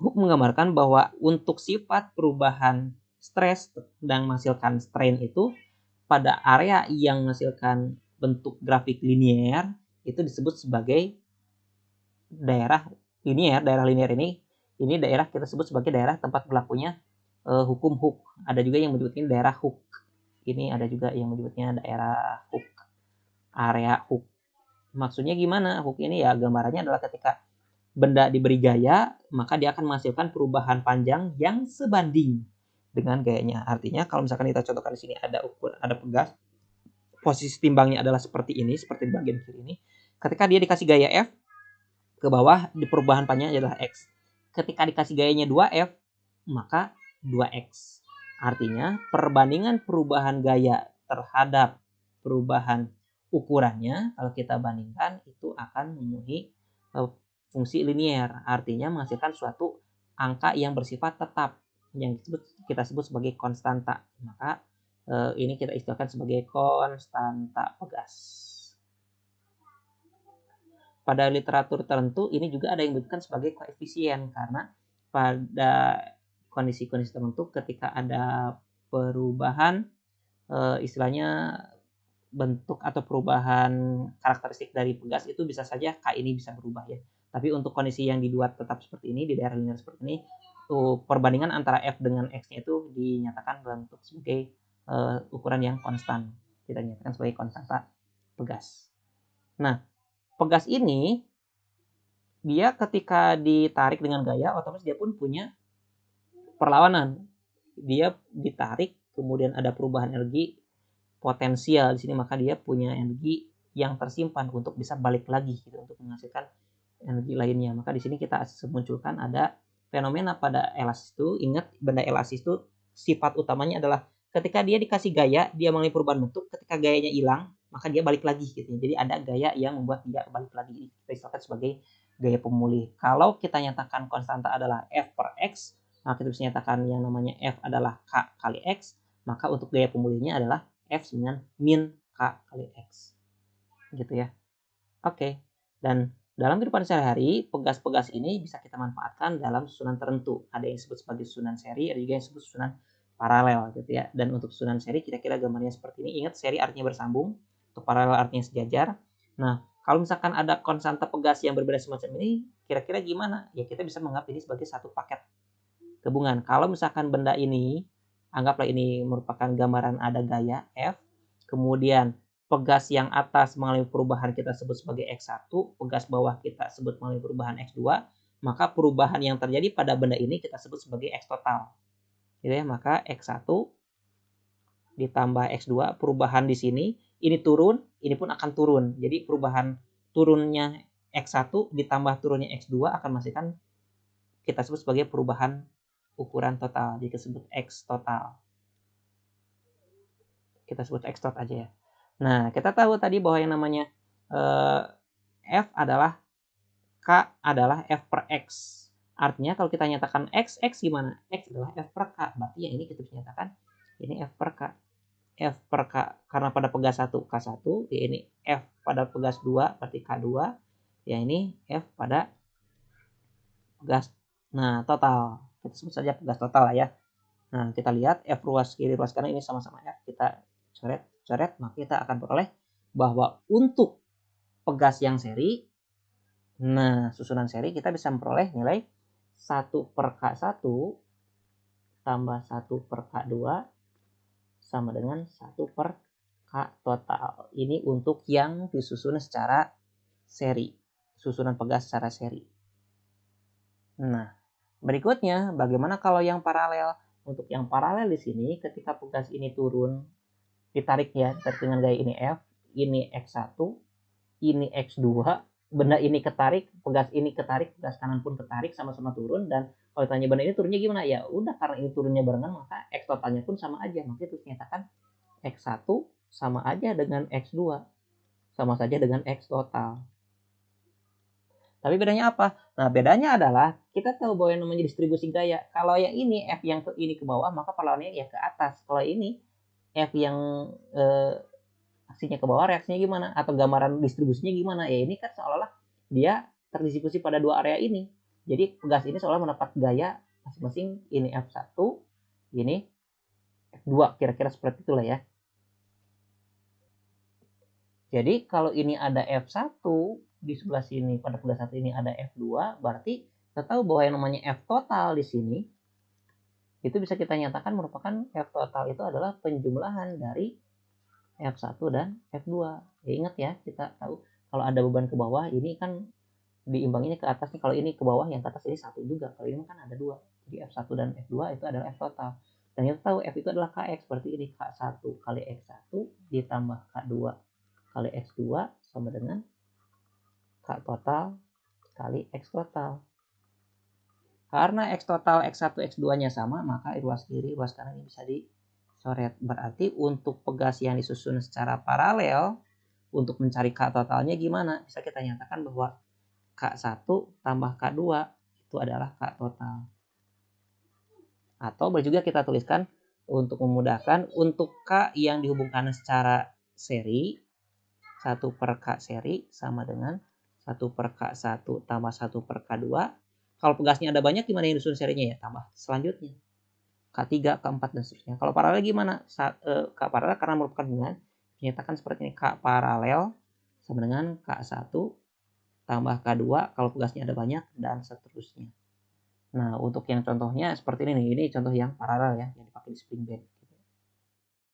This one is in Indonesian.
Hook menggambarkan bahwa untuk sifat perubahan stres dan menghasilkan strain itu pada area yang menghasilkan bentuk grafik linear itu disebut sebagai daerah linear. Daerah linear ini daerah kita sebut sebagai daerah tempat berlakunya hukum Hook. Ada juga yang menyebutnya daerah Hook. Ini ada juga yang menyebutnya daerah Hook, area Hook. Maksudnya gimana? Hook ini ya gambarannya adalah ketika benda diberi gaya, maka dia akan menghasilkan perubahan panjang yang sebanding dengan gayanya. Artinya kalau misalkan kita contohkan di sini ada pegas, posisi timbangnya adalah seperti ini, seperti di bagian kiri ini. Ketika dia dikasih gaya F, ke bawah di perubahan panjangnya adalah X. Ketika dikasih gayanya 2F, maka 2X. Artinya perbandingan perubahan gaya terhadap perubahan ukurannya, kalau kita bandingkan itu akan memenuhi fungsi linear, artinya menghasilkan suatu angka yang bersifat tetap yang kita sebut sebagai konstanta. Maka ini kita istilahkan sebagai konstanta pegas. Pada literatur tertentu ini juga ada yang disebutkan sebagai koefisien, karena pada kondisi-kondisi tertentu ketika ada perubahan istilahnya bentuk atau perubahan karakteristik dari pegas itu bisa saja K ini bisa berubah ya. Tapi untuk kondisi yang dibuat tetap seperti ini, di daerah linear seperti ini, perbandingan antara F dengan X-nya itu dinyatakan bentuk sebagai ukuran yang konstan. Kita nyatakan sebagai konstanta pegas. Nah, pegas ini dia ketika ditarik dengan gaya, otomatis dia pun punya perlawanan. Dia ditarik, kemudian ada perubahan energi potensial di sini, maka dia punya energi yang tersimpan untuk bisa balik lagi gitu, untuk menghasilkan energi lainnya. Maka di sini kita munculkan ada fenomena pada elastis itu. Ingat, benda elastis itu sifat utamanya adalah ketika dia dikasih gaya, dia mengalami perubahan bentuk, ketika gayanya hilang, maka dia balik lagi gitu. Jadi ada gaya yang membuat dia balik lagi. Kita istilahkan sebagai gaya pemulih. Kalau kita nyatakan konstanta adalah F per X, maka kita bisa nyatakan yang namanya F adalah K kali X, maka untuk gaya pemulihnya adalah F dengan min K kali X. Gitu ya. Oke. Dan dalam kehidupan sehari-hari, pegas-pegas ini bisa kita manfaatkan dalam susunan tertentu. Ada yang disebut sebagai susunan seri, ada juga yang disebut susunan paralel gitu ya. Dan untuk susunan seri kira-kira gambarnya seperti ini. Ingat, seri artinya bersambung, untuk paralel artinya sejajar. Nah, kalau misalkan ada konstanta pegas yang berbeda semacam ini, kira-kira gimana? Ya kita bisa menganggap ini sebagai satu paket gabungan. Kalau misalkan benda ini, anggaplah ini merupakan gambaran ada gaya F, kemudian pegas yang atas mengalami perubahan kita sebut sebagai X1, pegas bawah kita sebut mengalami perubahan X2, maka perubahan yang terjadi pada benda ini kita sebut sebagai X total. Gitu ya, maka X1 ditambah X2, perubahan di sini, ini turun, ini pun akan turun. Jadi perubahan turunnya X1 ditambah turunnya X2 akan menghasilkan kita sebut sebagai perubahan ukuran total. Jadi disebut X total. Kita sebut X tot aja ya. Nah, kita tahu tadi bahwa yang namanya F adalah K adalah F per X. Artinya kalau kita nyatakan X gimana? X adalah F per K. Berarti ya ini kita bisa nyatakan ini F per K. F per K karena pada pegas 1 K1, ya ini F pada pegas 2 berarti K2. Ya ini F pada pegas total. Kita sebut saja pegas total lah ya. Nah, kita lihat F ruas kiri ruas kanan ini sama-sama F. Kita coret, maka kita akan peroleh bahwa untuk pegas yang seri, nah susunan seri kita bisa memperoleh nilai 1 per K1 tambah 1 per K2 sama dengan 1 per K total. Ini untuk yang disusun secara seri, susunan pegas secara seri. Nah, berikutnya bagaimana kalau yang paralel? Untuk yang paralel di sini ketika pegas ini turun, ditarik ya, dengan gaya ini F, ini X1, ini X2, benda ini ketarik, pegas ini ketarik, pegas kanan pun ketarik, sama-sama turun. Dan kalau ditanya benda ini turunnya gimana? Ya udah, karena ini turunnya barengan, maka X totalnya pun sama aja. Maka itu dinyatakan X1 sama aja dengan X2, sama saja dengan X total. Tapi bedanya apa? Nah, bedanya adalah kita tahu bahwa yang namanya distribusi gaya. Kalau yang ini F yang ini ke bawah, maka perlawanannya ya ke atas. Kalau ini F yang aksinya ke bawah, reaksinya gimana? Atau gambaran distribusinya gimana? Ya ini kan seolah-olah dia terdistribusi pada dua area ini. Jadi pegas ini seolah mendapat gaya masing-masing, ini F1, ini F2, kira-kira seperti itulah ya. Jadi kalau ini ada F1 di sebelah sini, pada pegas 1 ini ada F2, berarti kita tahu bahwa yang namanya F total di sini itu bisa kita nyatakan merupakan F total itu adalah penjumlahan dari F1 dan F2. Ya, ingat ya, kita tahu kalau ada beban ke bawah ini kan diimbanginya ke atas nih. Kalau ini ke bawah, yang ke atas ini 1 juga. Kalau ini kan ada 2. Jadi F1 dan F2 itu adalah F total. Dan kita tahu F itu adalah Kx, seperti ini. K1 kali X1 ditambah K2 kali X2 sama dengan K total kali X total. Karena X total, X1, X2-nya sama, maka ruas kiri, ruas kanan ini bisa dicoret. Berarti untuk pegas yang disusun secara paralel, untuk mencari K totalnya gimana? Bisa kita nyatakan bahwa K1 tambah K2 itu adalah K total. Atau boleh juga kita tuliskan untuk memudahkan, untuk K yang dihubungkan secara seri, 1 per K seri sama dengan 1 per K1 tambah 1 per K2. Kalau pegasnya ada banyak, gimana yang disusun serinya ya? Tambah selanjutnya. K3, K4, dan seterusnya. Kalau paralel gimana? K paralel karena merupakan hubungan, dinyatakan seperti ini. K paralel sama dengan K1 tambah K2 kalau pegasnya ada banyak, dan seterusnya. Nah, untuk yang contohnya seperti ini nih. Ini contoh yang paralel ya, yang dipakai di spring bend.